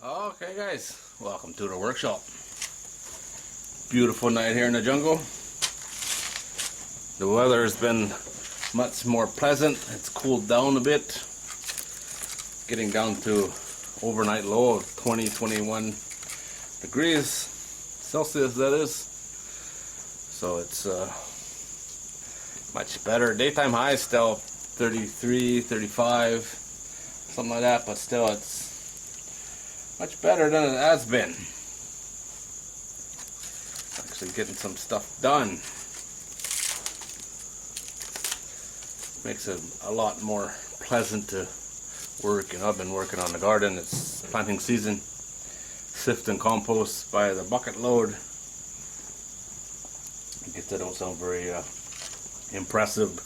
Okay guys, welcome to the workshop. Beautiful night here in the jungle. The weather has been much more pleasant. It's cooled down a bit. Getting down to overnight low of 20-21 degrees Celsius, that is. So it's much better. Daytime high is still 33, 35, something like that, but still it's much better than it has been. Actually getting some stuff done. Makes it a lot more pleasant to work, and I've been working on the garden. It's planting season. Sifting compost by the bucket load. I guess that don't sound very impressive.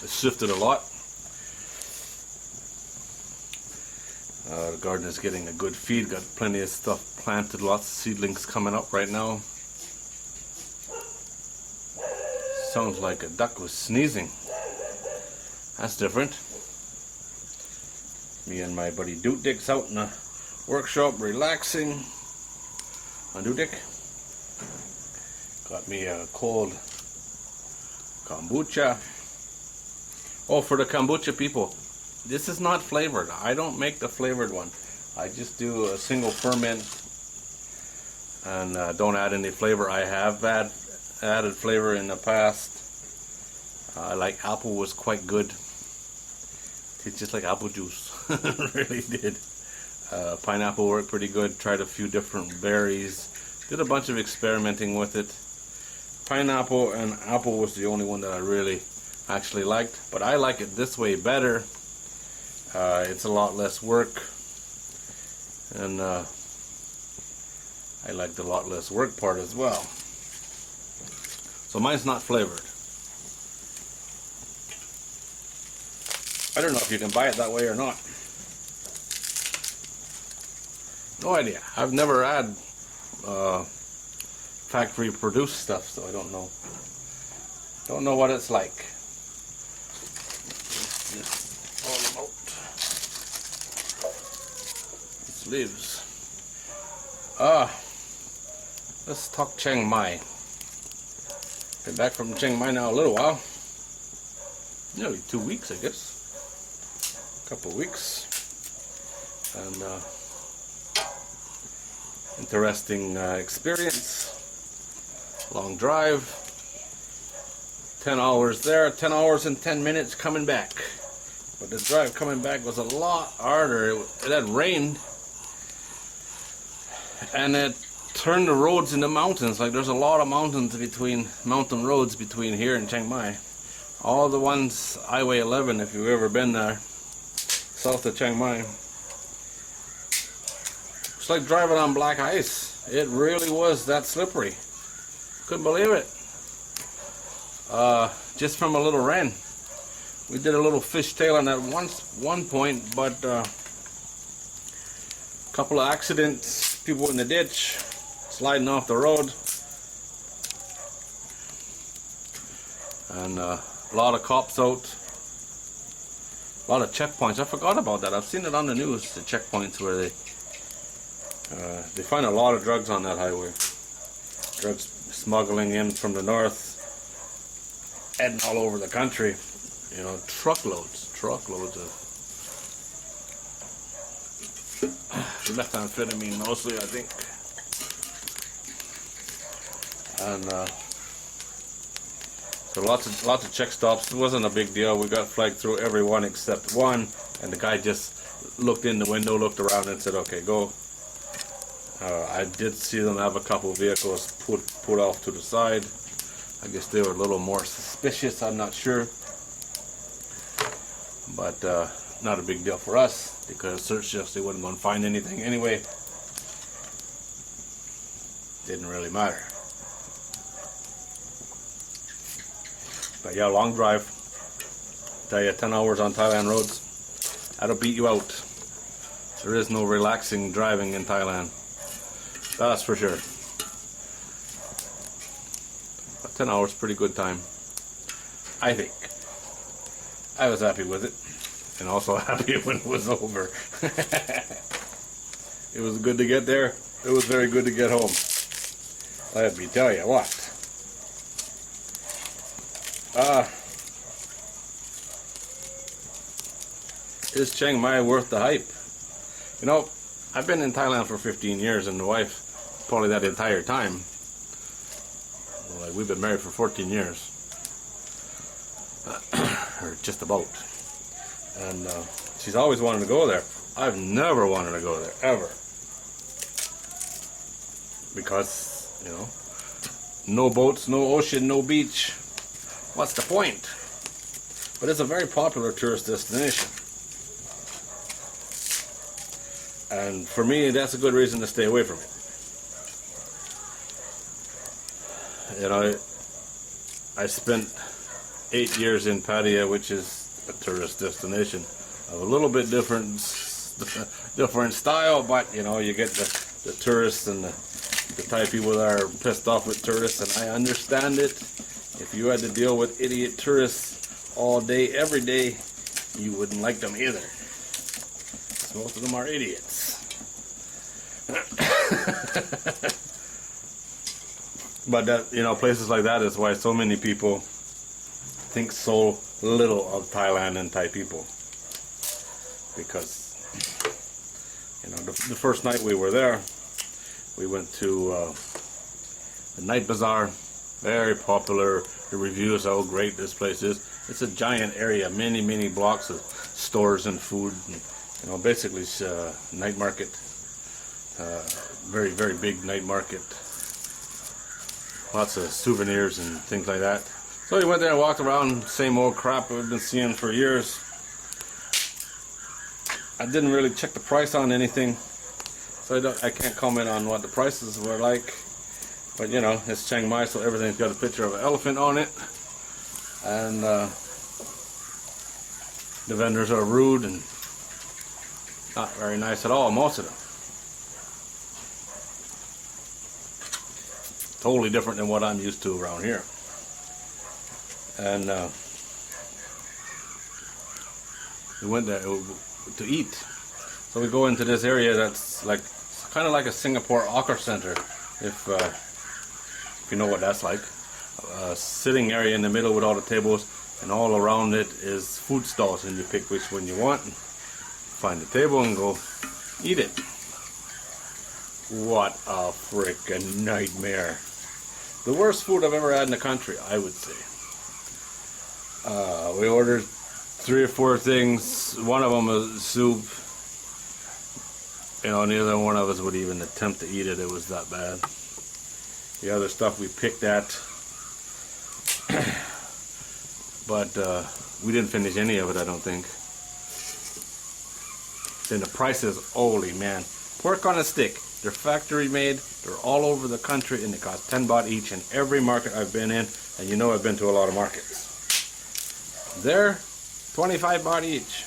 It's shifted a lot. The garden is getting a good feed. Got plenty of stuff planted. Lots of seedlings coming up right now. Sounds like a duck was sneezing. That's different. Me and my buddy Doot Dick's out in the workshop relaxing on Doot Dick. Got me a cold kombucha. Oh, for the kombucha people, this is not flavored. I don't make the flavored one. I just do a single ferment and don't add any flavor. I have added flavor in the past. Like apple was quite good. Tastes just like apple juice. It really did. Pineapple worked pretty good. Tried a few different berries. Did a bunch of experimenting with it. Pineapple and apple was the only one that I really actually liked. But I like it this way better. It's a lot less work. And I like the lot less work part as well. So mine's not flavored. I don't know if you can buy it that way or not. No idea. I've never had factory produced stuff, so I don't know. Don't know what it's like. All about its leaves. Let's talk Chiang Mai. Been back from Chiang Mai now a little while. Nearly 2 weeks, I guess. Couple of weeks, and interesting experience. Long drive, 10 hours there, 10 hours and 10 minutes coming back. But the drive coming back was a lot harder. It had rained, and it turned the roads into mountains. Like there's a lot of mountain roads between here and Chiang Mai. All the ones Highway 11, if you've ever been there, south of Chiang Mai. It's like driving on black ice. It really was that slippery. Couldn't believe it. Just from a little rain. We did a little fishtail on that one point, but a couple of accidents, people in the ditch, sliding off the road, and a lot of cops out. A lot of checkpoints. I forgot about that. I've seen it on the news, the checkpoints where they find a lot of drugs on that highway. Drugs smuggling in from the north, heading all over the country. You know, truckloads of methamphetamine mostly, I think. And so lots of check stops. It wasn't a big deal. We got flagged through every one except one, and the guy just looked in the window, looked around, and said, "Okay, go." I did see them have a couple of vehicles put off to the side. I guess they were a little more suspicious. I'm not sure, but not a big deal for us because search shifts, they wasn't going to find anything anyway. Didn't really matter. But yeah, long drive. Tell you, 10 hours on Thailand roads, that'll beat you out. There is no relaxing driving in Thailand. That's for sure. But 10 hours, pretty good time, I think. I was happy with it, and also happy when it was over. It was good to get there. It was very good to get home. Let me tell you what. Is Chiang Mai worth the hype? You know, I've been in Thailand for 15 years, and the wife probably that entire time. Like, we've been married for 14 years. Or just about. And she's always wanted to go there. I've never wanted to go there, ever. Because, you know, no boats, no ocean, no beach. What's the point? But it's a very popular tourist destination. And for me, that's a good reason to stay away from it. You know, I spent 8 years in Pattaya, which is a tourist destination. A little bit different style, but you know, you get the tourists and the Thai people that are pissed off with tourists, and I understand it. If you had to deal with idiot tourists all day, every day, you wouldn't like them either. Most of them are idiots. But you know, places like that is why so many people think so little of Thailand and Thai people. Because, you know, the first night we were there, we went to the night bazaar. Very popular. The reviews how great this place is. It's a giant area, many blocks of stores and food, and, you know, basically it's a night market. Very big night market. Lots of souvenirs and things like that. So we went there and walked around, same old crap we've been seeing for years. I didn't really check the price on anything, so I can't comment on what the prices were like. But you know, it's Chiang Mai, so everything's got a picture of an elephant on it. And the vendors are rude and not very nice at all, most of them. Totally different than what I'm used to around here. And we went there to eat. So we go into this area that's like kind of like a Singapore Hawker Center, if you know what that's like. A sitting area in the middle with all the tables, and all around it is food stalls, and you pick which one you want, find the table and go eat it. What a frickin' nightmare. The worst food I've ever had in the country, I would say. We ordered 3 or 4 things. One of them was soup. You know, neither one of us would even attempt to eat it. It was that bad. The other stuff we picked at, but we didn't finish any of it, I don't think. Then the prices, holy man. Pork on a stick. They're factory made. They're all over the country, and they cost 10 baht each in every market I've been in. And you know I've been to a lot of markets. They're 25 baht each.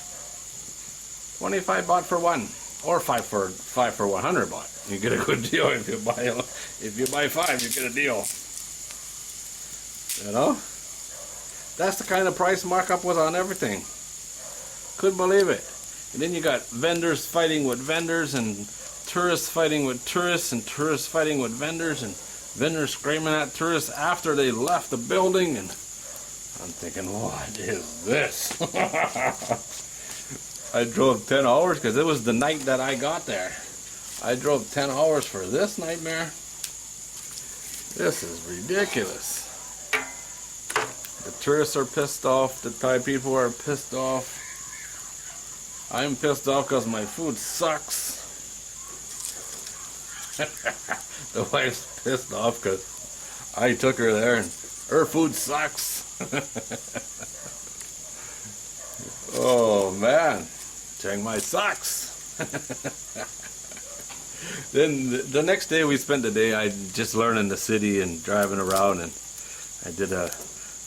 25 baht for one, or 5 for 100 baht. You get a good deal if you buy 5. You get a deal. You know, that's the kind of price markup was on everything. Couldn't believe it. And then you got vendors fighting with vendors, and tourists fighting with tourists, and tourists fighting with vendors, and vendors screaming at tourists after they left the building. And I'm thinking, what is this? I drove 10 hours because it was the night that I got there. I drove 10 hours for this nightmare. This is ridiculous. The tourists are pissed off. The Thai people are pissed off. I'm pissed off because my food sucks. The wife's pissed off because I took her there and her food sucks. Oh man, Chiang Mai sucks. Then the next day we spent the day just learning the city and driving around, and I did a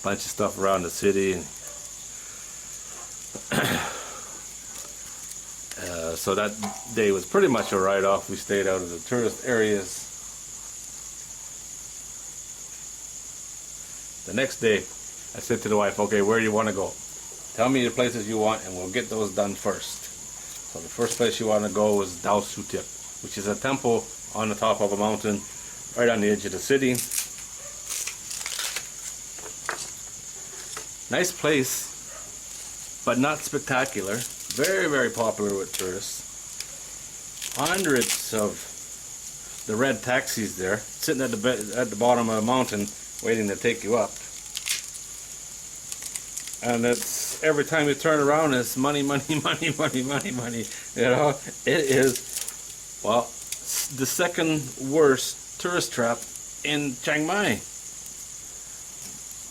bunch of stuff around the city. And so that day was pretty much a write-off. We stayed out of the tourist areas. The next day, I said to the wife, okay, where do you want to go? Tell me the places you want, and we'll get those done first. So the first place you want to go was Dao Su Tip. which is a temple on the top of a mountain, right on the edge of the city. Nice place, but not spectacular. Very, very popular with tourists. Hundreds of the red taxis there, sitting at the bottom of a mountain, waiting to take you up. And it's every time you turn around, it's money, money, money, money, money, money. You know, it is, well, the second worst tourist trap in Chiang Mai,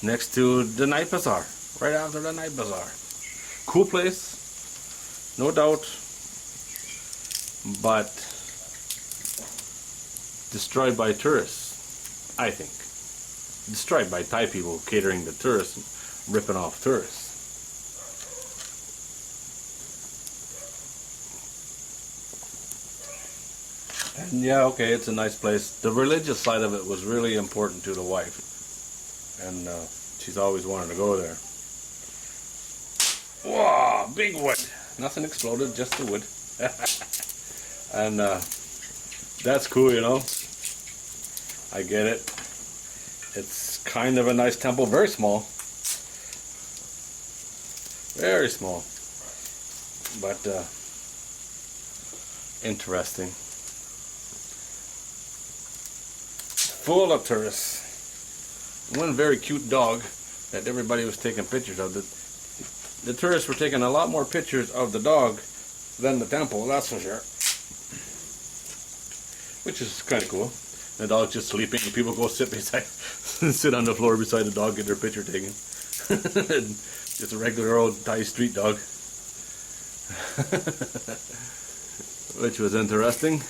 next to the night bazaar, right after the night bazaar. Cool place, no doubt, but destroyed by tourists, I think. Destroyed by Thai people catering to tourists, ripping off tourists. And yeah, okay, it's a nice place. The religious side of it was really important to the wife, and she's always wanted to go there. Whoa, big wood. Nothing exploded, just the wood. And that's cool, you know. I get it. It's kind of a nice temple, very small. Very small. But interesting. Full of tourists. One very cute dog that everybody was taking pictures of. The tourists were taking a lot more pictures of the dog than the temple, that's for sure. Which is kind of cool. The dog's just sleeping and people go sit on the floor beside the dog, get their picture taken. Just a regular old Thai street dog. Which was interesting.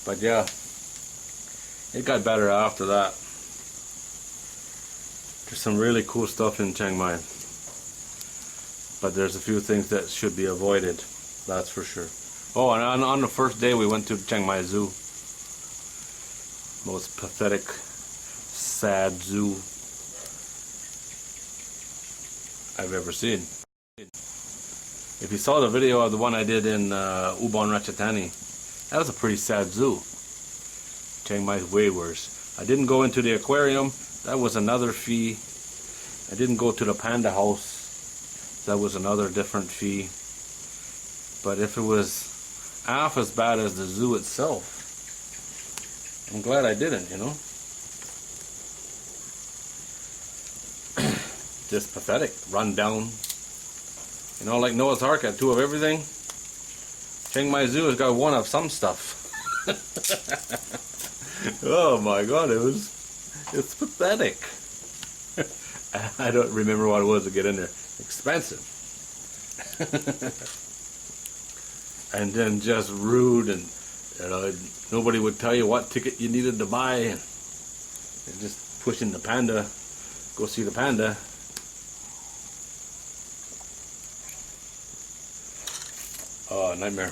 But yeah, it got better after that. There's some really cool stuff in Chiang Mai. But there's a few things that should be avoided, that's for sure. Oh, and on the first day we went to Chiang Mai Zoo. Most pathetic, sad zoo I've ever seen. If you saw the video of the one I did in Ubon Ratchathani, that was a pretty sad zoo. Chiang Mai's way worse. I didn't go into the aquarium. That was another fee. I didn't go to the panda house. That was another different fee. But if it was half as bad as the zoo itself, I'm glad I didn't, you know. Just pathetic, run down. You know, like Noah's Ark had two of everything. Chiang Mai Zoo has got one of some stuff. Oh my God, it's pathetic. I don't remember what it was to get in there. Expensive. And then just rude, and you know, nobody would tell you what ticket you needed to buy, and just pushing the panda, go see the panda. Oh, nightmare.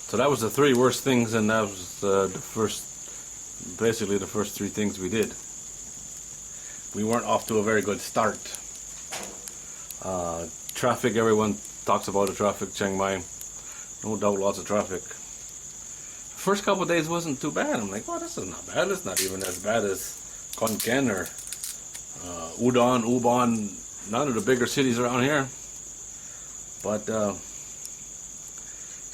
So that was the three worst things, and that was basically the first three things we did. We weren't off to a very good start. Traffic, everyone talks about the traffic, Chiang Mai. No doubt, lots of traffic. First couple of days wasn't too bad. I'm like, well, this is not bad. It's not even as bad as Khon Kaen or Udon, Ubon, none of the bigger cities around here. But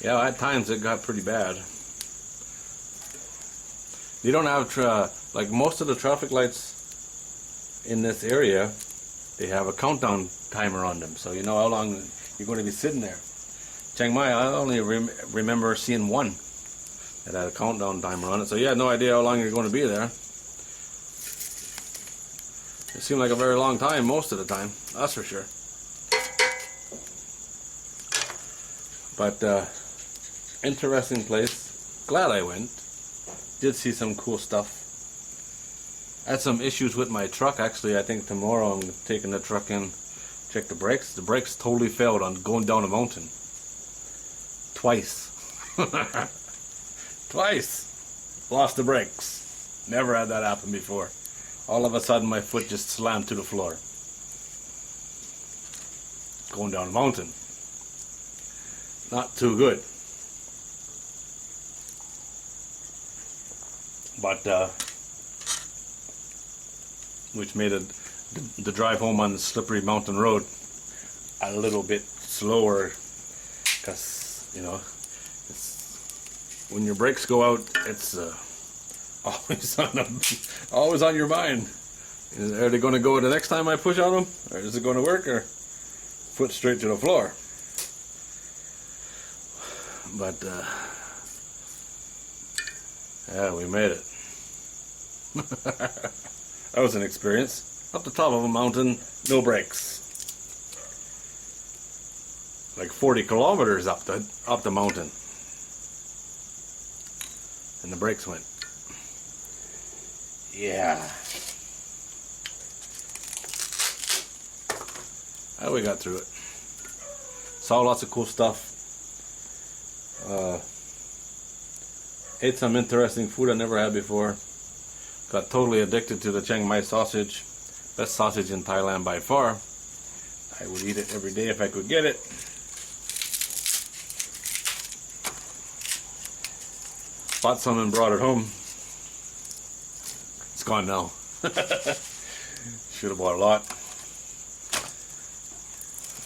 yeah, at times it got pretty bad. You don't have like most of the traffic lights in this area, they have a countdown timer on them, so you know how long you're going to be sitting there. Chiang Mai, I only remember seeing one that had a countdown timer on it, so you had no idea how long you're going to be there. It seemed like a very long time most of the time, that's for sure. But interesting place. Glad I went. Did see some cool stuff. Had some issues with my truck. Actually, I think tomorrow I'm taking the truck in, check the brakes. The brakes totally failed on going down a mountain. Twice. Twice. Lost the brakes. Never had that happen before. All of a sudden my foot just slammed to the floor. Going down a mountain. not too good. But which made the drive home on the slippery mountain road a little bit slower, because you know, when your brakes go out, it's always on your mind. Are they going to go the next time I push on them, or is it going to work, or foot straight to the floor? But yeah, we made it. That was an experience. Up the top of a mountain, no brakes. Like 40 kilometers up the mountain, and the brakes went. Yeah. Oh, we got through it. Saw lots of cool stuff. Ate some interesting food I never had before. Got totally addicted to the Chiang Mai sausage. Best sausage in Thailand by far. I would eat it every day if I could get it. Bought some and brought it home. It's gone now. Should have bought a lot.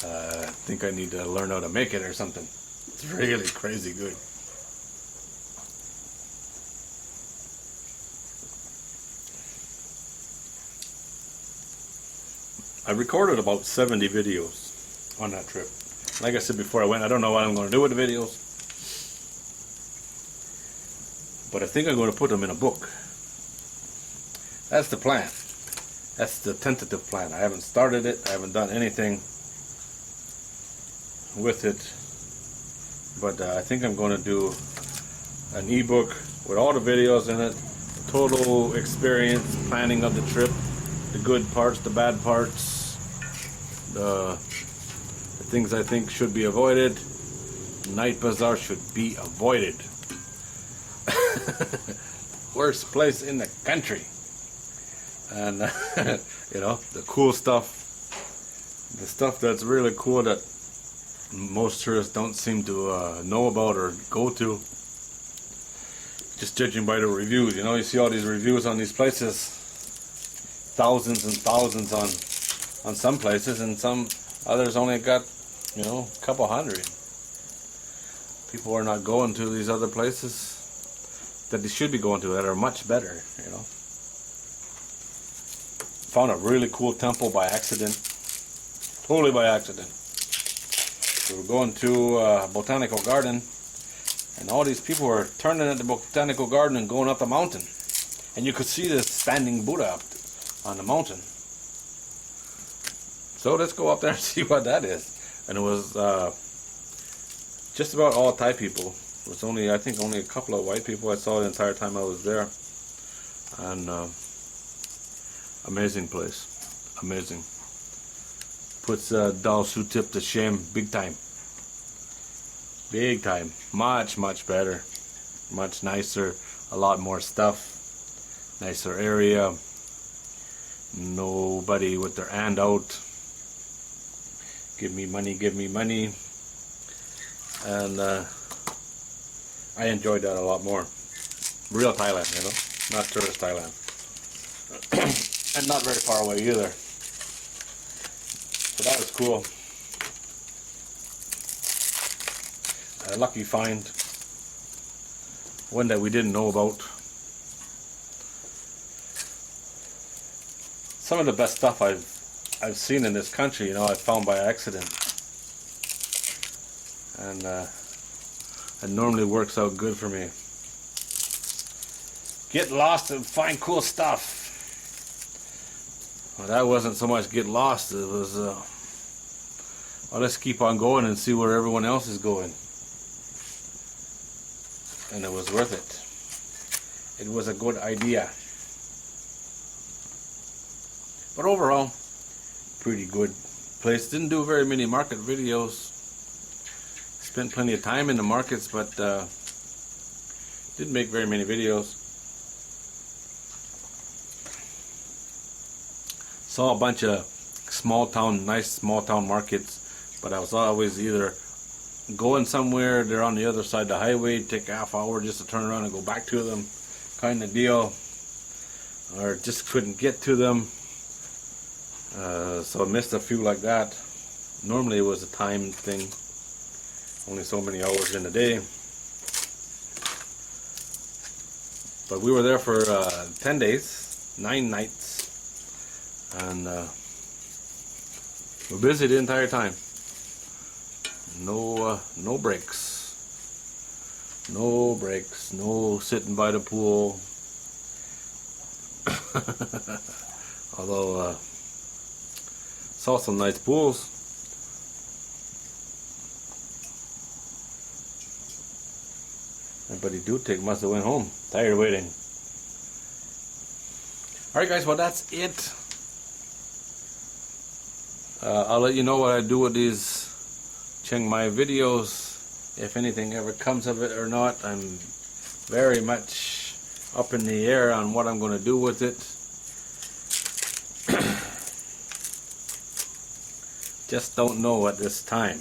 I think I need to learn how to make it or something. It's really crazy good. I recorded about 70 videos on that trip. Like I said before I went, I don't know what I'm going to do with the videos, but I think I'm going to put them in a book. That's the plan. That's the tentative plan. I haven't started it. I haven't done anything with it, but I think I'm going to do an ebook with all the videos in it, the total experience, planning of the trip, the good parts, the bad parts, the things I think should be avoided. Night bazaar should be avoided. Worst place in the country. And you know, the cool stuff, the stuff that's really cool that most tourists don't seem to know about or go to. Just judging by the reviews, you know, you see all these reviews on these places, thousands and thousands on some places, and some others only got, you know, a couple hundred. People are not going to these other places that they should be going to that are much better, you know. Found a really cool temple by accident, totally by accident. We were going to a botanical garden, and all these people were turning at the botanical garden and going up the mountain, and you could see this standing Buddha up on the mountain. So let's go up there and see what that is. And it was just about all Thai people. It was only, I think, only a couple of white people I saw the entire time I was there. And amazing place, amazing. Puts Dao Sutip to shame big time. Big time. Much, much better. Much nicer. A lot more stuff. Nicer area. Nobody with their hand out. Give me money, give me money. And I enjoyed that a lot more. Real Thailand, you know? Not tourist Thailand. And not very far away either. So that was cool. A lucky find. One that we didn't know about. Some of the best stuff I've seen in this country, you know, I found by accident. And it normally works out good for me. Get lost and find cool stuff. Well, that wasn't so much get lost, it was well, let's keep on going and see where everyone else is going. And it was worth it. It was a good idea. But overall, pretty good place. Didn't do very many market videos. Spent plenty of time in the markets, but didn't make very many videos. Saw a bunch of small town, nice small town markets, but I was always either going somewhere, they're on the other side of the highway, take a half hour just to turn around and go back to them, kind of deal, or just couldn't get to them. So I missed a few like that. Normally it was a time thing, only so many hours in a day. But we were there for 10 days, 9 nights, and we're busy the entire time. No breaks. No breaks. No sitting by the pool. Although saw some nice pools. Everybody do take must have went home. Tired of waiting. Alright guys, well that's it. I'll let you know what I do with these Chiang Mai videos, if anything ever comes of it or not. I'm very much up in the air on what I'm going to do with it. Just don't know at this time.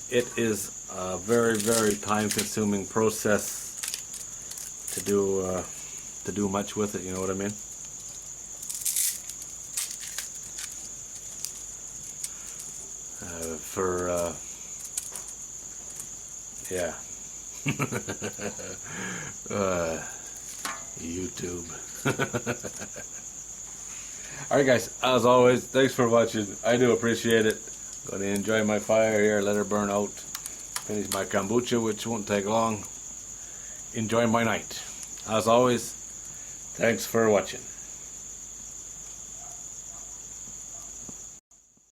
It is a very, very time-consuming process to do much with it. You know what I mean? Yeah. YouTube. Alright guys, as always, thanks for watching. I do appreciate it. Gonna enjoy my fire here, let her burn out. Finish my kombucha, which won't take long. Enjoy my night. As always, thanks for watching.